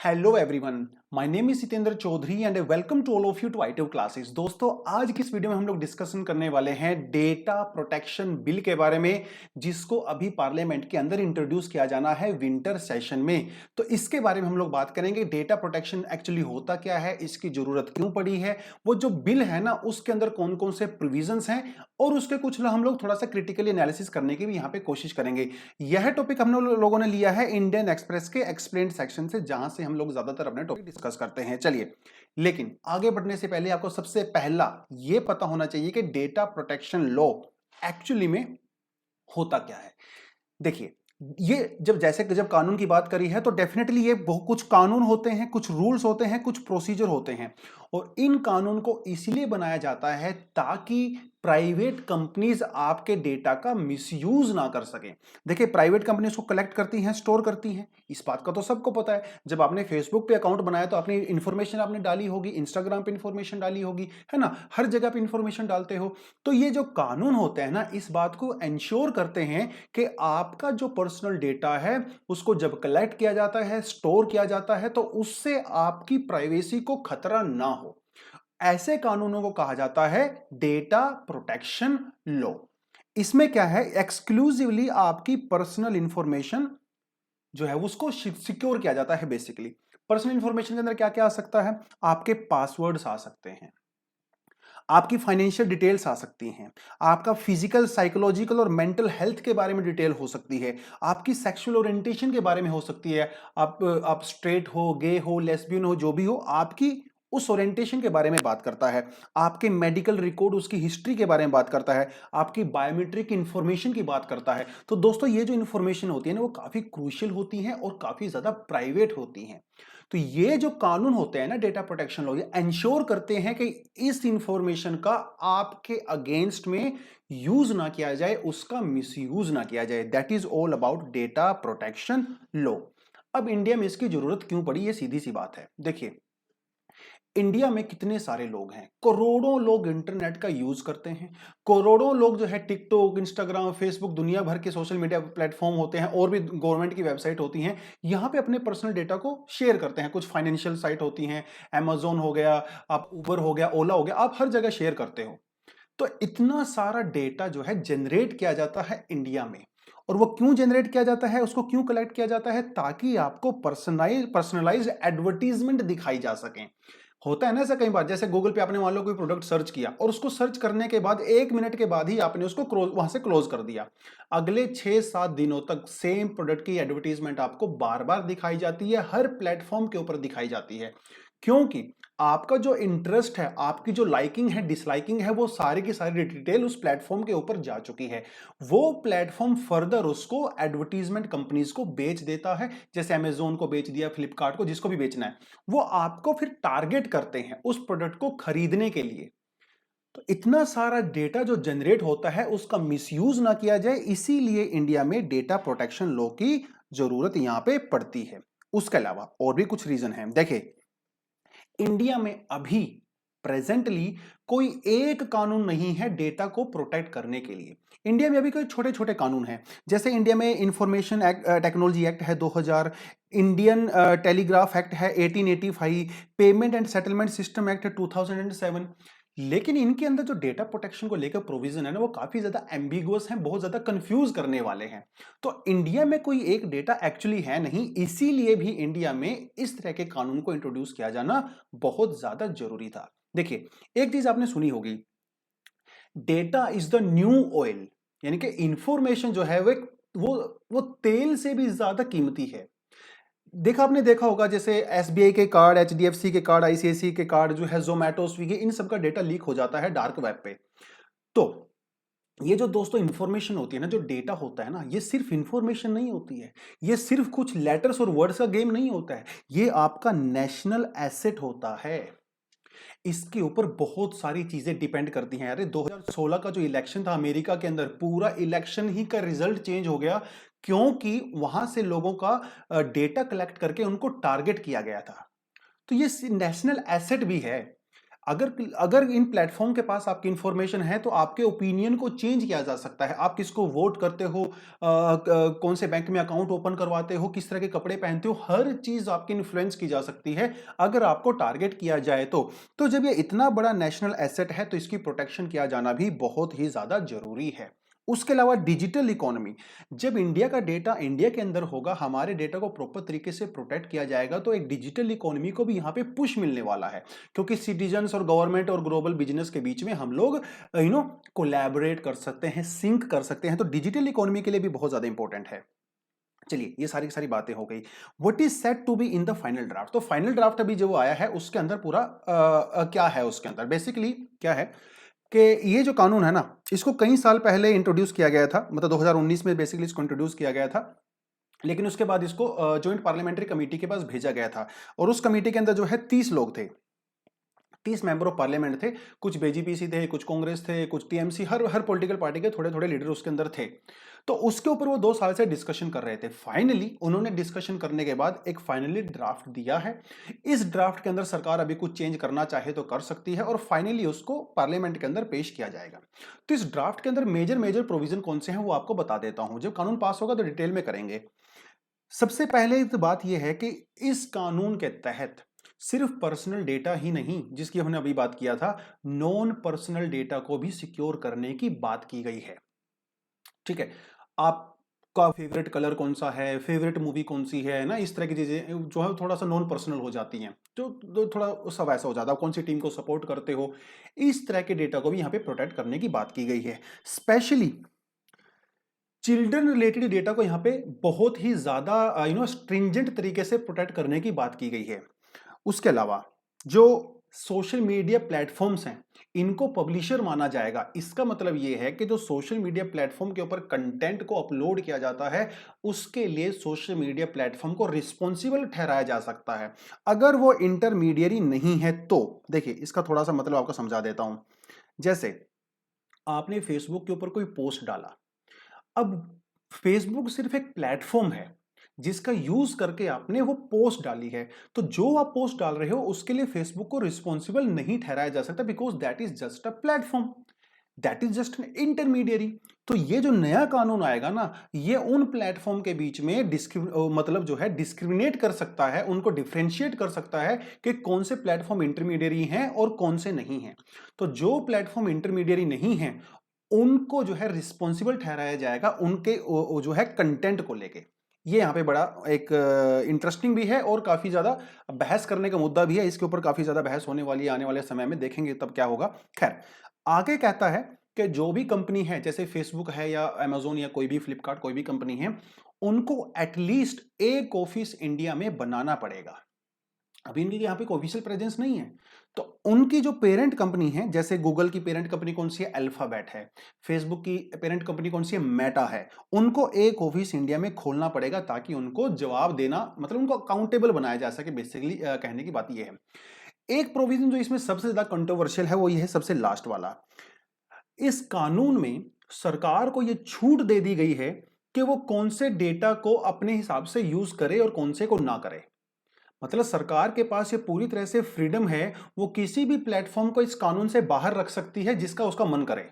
Hello everyone, my name is Jitendra Chaudhary and welcome to all of you to ITV classes. दोस्तों, आज की इस video में हम लोग डिस्कशन करने वाले हैं डेटा प्रोटेक्शन बिल के बारे में, जिसको अभी पार्लियामेंट के अंदर इंट्रोड्यूस किया जाना है विंटर सेशन में। तो इसके बारे में हम लोग बात करेंगे। डेटा प्रोटेक्शन एक्चुअली होता क्या है, इसकी जरूरत क्यों पड़ी है, वो जो बिल है ना उसके अंदर कौन कौन से प्रोविजंस हैं, और उसके कुछ हम लोग थोड़ा सा क्रिटिकली एनालिसिस करने की भी यहाँ पे कोशिश करेंगे। यह टॉपिक हम लोगों ने लिया है इंडियन एक्सप्रेस के एक्सप्लेन्ड सेक्शन से, जहां से हम लोग ज्यादातर अपने टॉपिक डिस्कस करते हैं। चलिए, लेकिन आगे बढ़ने से पहले आपको सबसे पहला यह पता होना चाहिए कि डेटा प्रोटेक्शन लॉ एक्चुअली में होता क्या है। देखिए, ये जब कानून की बात करी है तो डेफिनेटली ये बहुत कुछ कानून होते हैं, कुछ रूल्स होते हैं, कुछ प्रोसीजर होते हैं, और इन कानून को इसलिए बनाया जाता है ताकि प्राइवेट कंपनीज आपके डेटा का मिसयूज ना कर सकें। देखिए, प्राइवेट कंपनी उसको कलेक्ट करती हैं, स्टोर करती हैं, इस बात का तो सबको पता है। जब आपने फेसबुक पे अकाउंट बनाया तो अपनी इंफॉर्मेशन आपने डाली होगी, इंस्टाग्राम पे इंफॉर्मेशन डाली होगी, है ना, हर जगह पे इंफॉर्मेशन डालते हो। तो ये जो कानून होते हैं ना, इस बात को इंश्योर करते हैं कि आपका जो पर्सनल डेटा है उसको जब कलेक्ट किया जाता है, स्टोर किया जाता है, तो उससे आपकी प्राइवेसी को खतरा ना हो। ऐसे कानूनों को कहा जाता है डेटा प्रोटेक्शन लॉ। इसमें क्या है, एक्सक्लूसिवली आपकी पर्सनल इंफॉर्मेशन जो है उसको सिक्योर किया जाता है। बेसिकली पर्सनल इंफॉर्मेशन के अंदर क्या क्या आ सकता है, आपके पासवर्ड्स आ सकते हैं, आपकी फाइनेंशियल डिटेल्स आ सकती हैं, आपका फिजिकल, साइकोलॉजिकल और मेंटल हेल्थ के बारे में डिटेल हो सकती है, आपकी सेक्सुअल ओरिएंटेशन के बारे में हो सकती है, आप स्ट्रेट हो, गे हो, लेस्बियन हो, जो भी हो, आपकी उस ओरिएंटेशन के बारे में बात करता है, आपके मेडिकल रिकॉर्ड, उसकी हिस्ट्री के बारे में बात करता है, आपकी बायोमेट्रिक इंफॉर्मेशन की बात करता है। तो दोस्तों, ये जो इंफॉर्मेशन होती है ना, वो काफी क्रूशियल होती है और काफी ज्यादा प्राइवेट होती है। तो ये जो कानून होते हैं ना, डेटा प्रोटेक्शन लॉ, ये इंश्योर करते हैं कि इस इंफॉर्मेशन का आपके अगेंस्ट में यूज ना किया जाए, उसका मिसयूज ना किया जाए। That is all about data protection law. अब इंडिया में इसकी जरूरत क्यों पड़ी, ये सीधी सी बात है। देखिए, इंडिया में कितने सारे लोग हैं, करोड़ों लोग इंटरनेट का यूज करते हैं, करोड़ों लोग जो है टिकटॉक, इंस्टाग्राम, फेसबुक, दुनिया भर के सोशल मीडिया प्लेटफॉर्म होते हैं, और भी गवर्नमेंट की वेबसाइट होती हैं, यहां पे अपने पर्सनल डेटा को शेयर करते हैं। कुछ फाइनेंशियल साइट होती हैं, Amazon हो गया, आप उबर हो गया, ओला हो गया, आप हर जगह शेयर करते हो। तो इतना सारा डेटा जो है जनरेट किया जाता है इंडिया में, और वो क्यों जनरेट किया जाता है, उसको क्यों कलेक्ट किया जाता है, ताकि आपको पर्सनलाइज्ड एडवर्टीजमेंट दिखाई जा सके। होता है ना ऐसा कई बार, जैसे गूगल पे आपने मान लो कोई प्रोडक्ट सर्च किया, और उसको सर्च करने के बाद 1 मिनट के बाद ही आपने उसको वहां से क्लोज कर दिया। अगले 6-7 दिनों तक सेम प्रोडक्ट की एडवर्टीजमेंट आपको बार बार दिखाई जाती है, हर प्लेटफॉर्म के ऊपर दिखाई जाती है, क्योंकि आपका जो इंटरेस्ट है, आपकी जो लाइकिंग है, डिसलाइकिंग है, वो सारी की सारी डिटेल उस प्लेटफॉर्म के ऊपर जा चुकी है। वो प्लेटफॉर्म फर्दर उसको एडवर्टीजमेंट कंपनीज को बेच देता है, जैसे अमेजोन को बेच दिया, फ्लिपकार्ट को, जिसको भी बेचना है, वो आपको फिर टारगेट करते हैं उस प्रोडक्ट को खरीदने के लिए। तो इतना सारा डेटा जो जनरेट होता है, उसका मिसयूज ना किया जाए, इसीलिए इंडिया में डेटा प्रोटेक्शन लॉ की जरूरत यहां पे पड़ती है। उसके अलावा और भी कुछ रीजन है। देखिए, इंडिया में अभी प्रेजेंटली कोई एक कानून नहीं है डेटा को प्रोटेक्ट करने के लिए। इंडिया में अभी कोई छोटे छोटे कानून हैं, जैसे इंडिया में इंफॉर्मेशन एक्ट, टेक्नोलॉजी एक्ट है 2000, इंडियन टेलीग्राफ एक्ट है 1885, payment and settlement system act है 2007। लेकिन इनके अंदर जो डेटा प्रोटेक्शन को लेकर प्रोविजन है ना, वो काफी ज्यादा एम्बिगुअस हैं, बहुत ज्यादा कंफ्यूज करने वाले हैं। तो इंडिया में कोई एक डेटा एक्चुअली है नहीं, इसीलिए भी इंडिया में इस तरह के कानून को इंट्रोड्यूस किया जाना बहुत ज्यादा जरूरी था। देखिए, एक चीज आपने सुनी होगी, data is the new oil, यानी कि इंफॉर्मेशन जो है वो वो तेल से भी ज्यादा कीमती है। आपने देखा होगा, जैसे एसबीआई के कार्ड, एचडीएफसी के कार्ड, आईसीआईसी के कार्ड जो है, जोमैटो, स्विगी, इन सब का डेटा लीक हो जाता है डार्क वेब पे। तो ये जो दोस्तों इंफॉर्मेशन होती है ना, जो डेटा होता है ना, ये सिर्फ इंफॉर्मेशन नहीं होती है, ये सिर्फ कुछ लेटर्स और वर्ड्स का गेम नहीं होता है, ये आपका नेशनल एसेट होता है। इसके ऊपर बहुत सारी चीजें डिपेंड करती हैं। अरे 2016 का जो इलेक्शन था अमेरिका के अंदर, पूरा इलेक्शन ही का रिजल्ट चेंज हो गया, क्योंकि वहां से लोगों का डेटा कलेक्ट करके उनको टारगेट किया गया था। तो ये नेशनल एसेट भी है। अगर अगर इन प्लेटफॉर्म के पास आपकी इंफॉर्मेशन है तो आपके ओपिनियन को चेंज किया जा सकता है। आप किसको वोट करते हो, कौन से बैंक में अकाउंट ओपन करवाते हो, किस तरह के कपड़े पहनते हो, हर चीज आपकी इन्फ्लुएंस की जा सकती है अगर आपको टारगेट किया जाए तो जब ये इतना बड़ा नेशनल एसेट है तो इसकी प्रोटेक्शन किया जाना भी बहुत ही ज्यादा जरूरी है। उसके अलावा डिजिटल इकोनॉमी, जब इंडिया का डेटा इंडिया के अंदर होगा, हमारे डेटा को प्रॉपर तरीके से प्रोटेक्ट किया जाएगा, तो एक डिजिटल इकोनॉमी को भी यहां पे पुश मिलने वाला है, क्योंकि सिटीजन्स और गवर्नमेंट और ग्लोबल बिजनेस के बीच में हम लोग कोलैबोरेट कर सकते हैं, सिंक कर सकते हैं, तो डिजिटल इकोनॉमी के लिए भी बहुत ज्यादा इंपॉर्टेंट है। चलिए, ये सारी की सारी बातें हो गई। What is set to be in the final draft, तो फाइनल ड्राफ्ट अभी जो आया है उसके अंदर पूरा क्या है, उसके अंदर बेसिकली क्या है कि ये जो कानून है ना, इसको कई साल पहले इंट्रोड्यूस किया गया था, मतलब 2019 में बेसिकली इसको इंट्रोड्यूस किया गया था, लेकिन उसके बाद इसको जॉइंट पार्लियामेंट्री कमेटी के पास भेजा गया था, और उस कमेटी के अंदर जो है 30 लोग थे, 30 मेंबर ऑफ पार्लियामेंट थे, कुछ बीजेपी थे, कुछ कांग्रेस थे, कुछ टीएमसी, हर पॉलिटिकल पार्टी के थोड़े थोड़े लीडर उसके अंदर थे। तो उसके ऊपर वो 2 साल से डिस्कशन कर रहे थे। फाइनली उन्होंने डिस्कशन करने के बाद एक फाइनली ड्राफ्ट दिया है। इस ड्राफ्ट के अंदर सरकार अभी कुछ चेंज करना चाहे तो कर सकती है, और फाइनली उसको पार्लियामेंट के अंदर पेश किया जाएगा। तो इस ड्राफ्ट के अंदर मेजर मेजर प्रोविजन कौन से हैं वो आपको बता देता हूं, जब कानून पास होगा तो डिटेल में करेंगे। सबसे पहले तो बात यह है कि इस कानून के तहत सिर्फ पर्सनल डेटा ही नहीं, जिसकी हमने अभी बात किया था, नॉन पर्सनल डेटा को भी सिक्योर करने की बात की गई है। ठीक है, आपका फेवरेट कलर कौन सा है, फेवरेट मूवी कौन सी है ना, इस तरह की चीजें जो है थोड़ा सा नॉन पर्सनल हो जाती हैं, तो थोड़ा सब ऐसा हो जाता है, कौन सी टीम को सपोर्ट करते हो, इस तरह के डेटा को भी यहां पे प्रोटेक्ट करने की बात की गई है। स्पेशली चिल्ड्रन रिलेटेड डेटा को यहां पे बहुत ही ज्यादा स्ट्रिंजेंट तरीके से प्रोटेक्ट करने की बात की गई है। उसके अलावा जो सोशल मीडिया प्लेटफॉर्म्स हैं, इनको पब्लिशर माना जाएगा। इसका मतलब यह है कि जो सोशल मीडिया प्लेटफॉर्म के ऊपर कंटेंट को अपलोड किया जाता है, उसके लिए सोशल मीडिया प्लेटफॉर्म को रिस्पॉन्सिबल ठहराया जा सकता है, अगर वो इंटरमीडियरी नहीं है तो। देखिए, इसका थोड़ा सा मतलब आपको समझा देता हूं। जैसे आपने फेसबुक के ऊपर कोई पोस्ट डाला, अब फेसबुक सिर्फ एक प्लेटफॉर्म है जिसका यूज करके आपने वो पोस्ट डाली है, तो जो आप पोस्ट डाल रहे हो उसके लिए फेसबुक को रिस्पॉन्सिबल नहीं ठहराया जा सकता, because that is just a platform, that is just an intermediary. तो ये जो नया कानून आएगा ना, ये उन प्लेटफॉर्म के बीच में मतलब जो है डिस्क्रिमिनेट कर सकता है, उनको डिफरेंशिएट कर सकता है कि कौन से प्लेटफॉर्म इंटरमीडियरी हैं और कौन से नहीं हैं। तो जो प्लेटफॉर्म इंटरमीडियरी नहीं है उनको जो है रिस्पॉन्सिबल ठहराया जाएगा, उनके जो है कंटेंट को लेके। ये यहाँ पे बड़ा एक इंटरेस्टिंग भी है और काफी ज्यादा बहस करने का मुद्दा भी है, इसके ऊपर काफी ज्यादा बहस होने वाली है आने वाले समय में, देखेंगे तब क्या होगा। खैर, आगे कहता है कि जो भी कंपनी है, जैसे फेसबुक है या अमेजोन या कोई भी फ्लिपकार्ट, कोई भी कंपनी है, उनको एटलीस्ट एक ऑफिस इंडिया में बनाना पड़ेगा। अभी इनकी यहाँ पे कोई ऑफिशियल प्रेजेंस नहीं है, तो उनकी जो पेरेंट कंपनी है, जैसे गूगल की पेरेंट कंपनी कौन सी है, अल्फाबेट है, फेसबुक की पेरेंट कंपनी कौन सी है, मेटा है, उनको एक ऑफिस इंडिया में खोलना पड़ेगा ताकि उनको जवाब देना, मतलब उनको अकाउंटेबल बनाया जा सके। बेसिकली कहने की बात यह है। एक प्रोविजन जो इसमें सबसे ज्यादा कंट्रोवर्शियल है वो ये है, सबसे लास्ट वाला। इस कानून में सरकार को यह छूट दे दी गई है कि वो कौन से डेटा को अपने हिसाब से यूज करे और कौन से को ना करे। मतलब सरकार के पास ये पूरी तरह से फ्रीडम है, वो किसी भी प्लेटफॉर्म को इस कानून से बाहर रख सकती है जिसका उसका मन करे।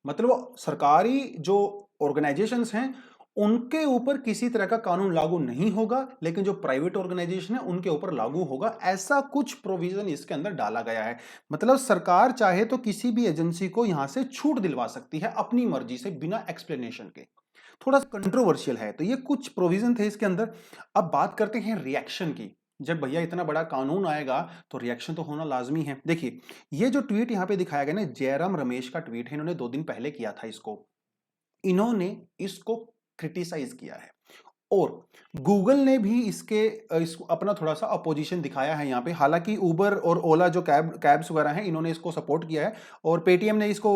मतलब वो सरकारी जो ऑर्गेनाइजेशंस हैं उनके ऊपर किसी तरह का कानून लागू नहीं होगा, लेकिन जो प्राइवेट ऑर्गेनाइजेशन है उनके ऊपर लागू होगा, ऐसा कुछ प्रोविजन इसके अंदर डाला गया है। मतलब सरकार चाहे तो किसी भी एजेंसी को यहां से छूट दिलवा सकती है अपनी मर्जी से, बिना एक्सप्लेनेशन के। थोड़ा सा कंट्रोवर्शियल है, तो ये कुछ प्रोविजन थे इसके अंदर। अब बात करते हैं रिएक्शन की। जब भैया इतना बड़ा कानून आएगा तो रिएक्शन तो होना लाजमी है। देखिए, ये जो ट्वीट यहां पे दिखाया गया ना, जयराम रमेश का ट्वीट है, इन्होंने 2 दिन पहले किया था इसको। इन्होंने इसको क्रिटिसाइज किया है, और गूगल ने भी इसको अपना थोड़ा सा अपोजिशन दिखाया है यहाँ पे। हालांकि उबर और ओला जो कैब्स वगैरह हैं, इन्होंने इसको सपोर्ट किया है, और पेटीएम ने इसको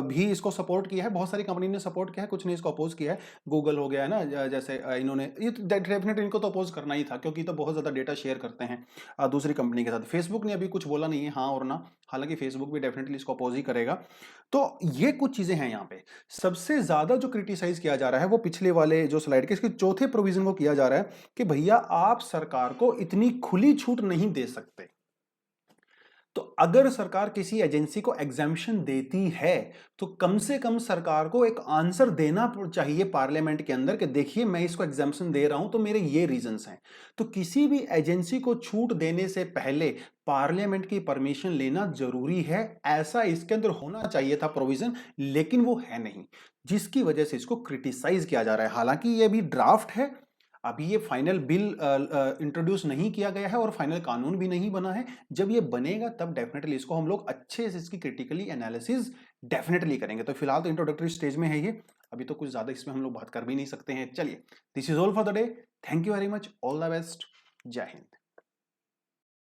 भी इसको सपोर्ट किया है, बहुत सारी कंपनी ने सपोर्ट किया है, कुछ ने इसको अपोज किया है। गूगल हो गया है ना, जैसे इन्होंने, ये डेफिनेटली इनको तो अपोज करना ही था, क्योंकि तो बहुत ज्यादा डेटा शेयर करते हैं दूसरी कंपनी के साथ। फेसबुक ने अभी कुछ बोला नहीं है हाँ और ना, हालांकि फेसबुक भी डेफिनेटली इसको अपोज ही करेगा। तो ये कुछ चीजें हैं यहाँ पे। सबसे ज्यादा जो क्रिटिसाइज किया जा रहा है वो पिछले वाले जो स्लाइड के इसके चौथे प्रोविजन को किया जा रहा है कि भैया आप सरकार को इतनी खुली छूट नहीं दे सकते। तो अगर सरकार किसी एजेंसी को एग्जामिशन देती है तो कम से कम सरकार को एक आंसर देना चाहिए पार्लियामेंट के अंदर कि देखिए मैं इसको एग्जामिशन दे रहा हूं तो मेरे ये रीजंस हैं। तो किसी भी एजेंसी को छूट देने से पहले पार्लियामेंट की परमिशन लेना जरूरी है, ऐसा इसके अंदर होना चाहिए था प्रोविजन, लेकिन वो है नहीं, जिसकी वजह से इसको क्रिटिसाइज किया जा रहा है। हालांकि ये भी ड्राफ्ट है, अभी ये फाइनल बिल इंट्रोड्यूस नहीं किया गया है और फाइनल कानून भी नहीं बना है। जब ये बनेगा तब डेफिनेटली इसको हम लोग अच्छे से इसकी क्रिटिकली एनालिसिस डेफिनेटली करेंगे। तो फिलहाल तो इंट्रोडक्टरी स्टेज में है ये, अभी तो कुछ ज्यादा इसमें हम लोग बात कर भी नहीं सकते हैं। चलिए, this is all for the day. Thank you very much, all the best, जय हिंद।